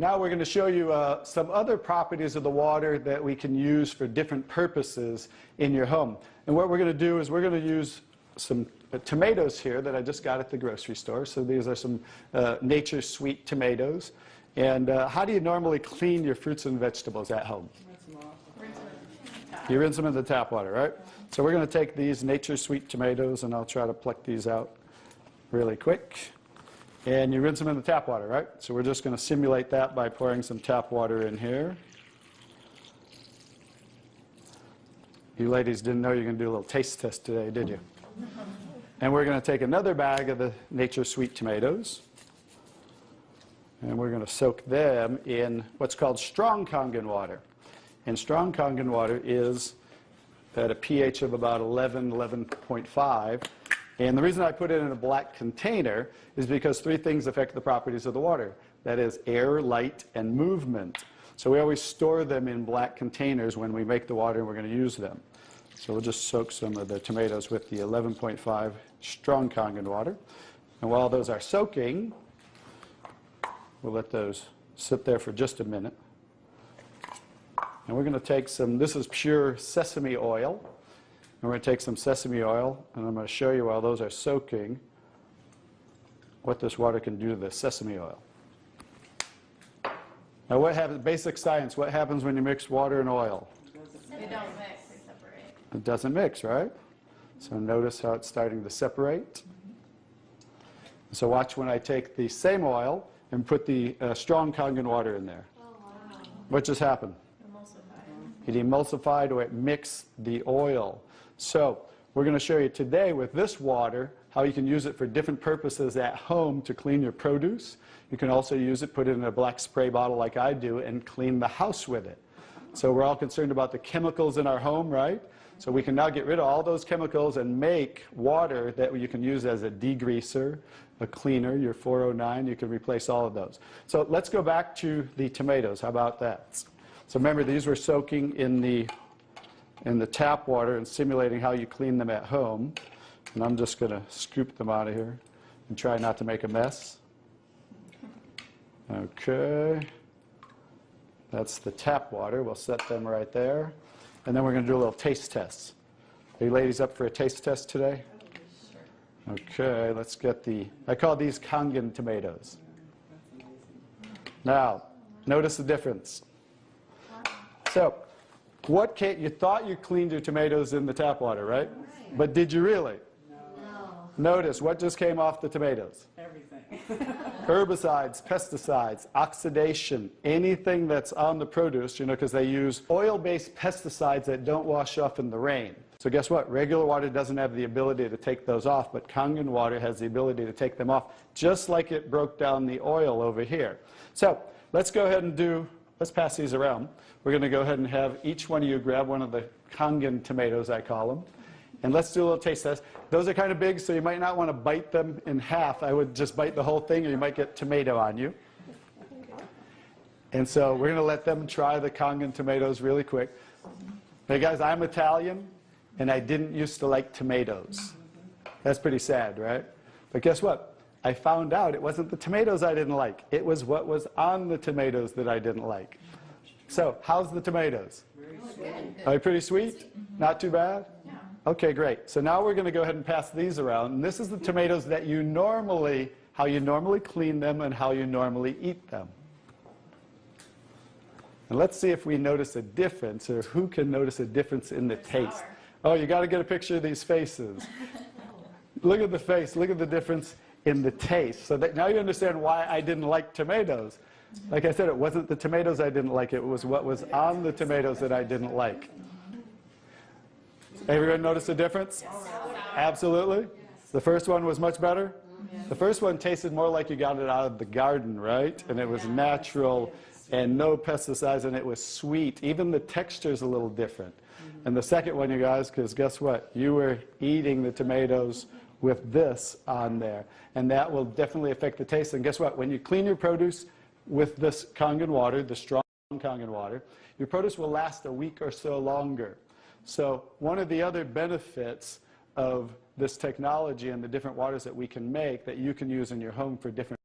Now we're going to show you some other properties of the water that we can use for different purposes in your home. And what we're going to do is we're going to use some tomatoes here that I just got at the grocery store. So these are some Nature's Sweet tomatoes. And how do you normally clean your fruits and vegetables at home? You rinse them in the tap water, right? So we're going to take these Nature's Sweet tomatoes, and I'll try to pluck these out really quick. And you rinse them in the tap water, right? So we're just going to simulate that by pouring some tap water in here. You ladies didn't know you were going to do a little taste test today, did you? And we're going to take another bag of the Nature's Sweet tomatoes, and we're going to soak them in what's called strong Kangen water. And strong Kangen water is at a pH of about 11, 11.5. And the reason I put it in a black container is because three things affect the properties of the water. That is air, light, and movement. So we always store them in black containers when we make the water and we're going to use them. So we'll just soak some of the tomatoes with the 11.5 strong Kangen water. And while those are soaking, we'll let those sit there for just a minute. And we're going to take some, this is pure sesame oil. And we're going to take some sesame oil, and I'm going to show you while those are soaking what this water can do to the sesame oil. Now what happens, basic science, what happens when you mix water and oil? They don't mix, they separate. It doesn't mix, right? So notice how it's starting to separate. So watch when I take the same oil and put the strong Kangen water in there. Oh, wow. What just happened? It emulsified or it mixed the oil. So we're going to show you today with this water how you can use it for different purposes at home to clean your produce. You can also use it, put it in a black spray bottle like I do, and clean the house with it. So we're all concerned about the chemicals in our home, right? So we can now get rid of all those chemicals and make water that you can use as a degreaser, a cleaner, your 409. You can replace all of those. So let's go back to the tomatoes. How about that? So remember, these were soaking in the tap water and simulating how you clean them at home. And I'm just going to scoop them out of here and try not to make a mess. Okay. That's the tap water. We'll set them right there. And then we're going to do a little taste test. Are you ladies up for a taste test today? Okay, let's get I call these Kangen tomatoes. Now, notice the difference. So, you thought you cleaned your tomatoes in the tap water, right? But did you really? No. Notice what just came off the tomatoes. Everything. Herbicides, pesticides, oxidation, anything that's on the produce, because they use oil-based pesticides that don't wash off in the rain. So guess what? Regular water doesn't have the ability to take those off, but Kangen water has the ability to take them off, just like it broke down the oil over here. So let's go ahead and let's pass these around. We're going to go ahead and have each one of you grab one of the Kangen tomatoes, I call them. And let's do a little taste test. Those are kind of big, so you might not want to bite them in half. I would just bite the whole thing, or you might get tomato on you. And so we're going to let them try the Kangen tomatoes really quick. Hey guys, I'm Italian, and I didn't used to like tomatoes. That's pretty sad, right? But guess what? I found out it wasn't the tomatoes I didn't like. It was what was on the tomatoes that I didn't like. So, how's the tomatoes? Are they pretty sweet? Not too bad? Yeah. Okay, great. So now we're going to go ahead and pass these around. And this is the tomatoes that how you normally clean them and how you normally eat them. And let's see if we notice a difference, or who can notice a difference in the taste. Oh, you got to get a picture of these faces. Look at the face. Look at the difference in the taste. So that now you understand why I didn't like tomatoes. Like I said, it wasn't the tomatoes I didn't like. It was what was on the tomatoes that I didn't like. Everyone notice the difference? Yes. Absolutely. The first one was much better. The first one tasted more like you got it out of the garden, right? And it was natural and no pesticides, and it was sweet. Even the texture's a little different. And the second one, you guys, because guess what? You were eating the tomatoes with this on there. And that will definitely affect the taste. And guess what? When you clean your produce with this Kangen water, the strong Kangen water, your produce will last a week or so longer. So one of the other benefits of this technology and the different waters that we can make that you can use in your home for different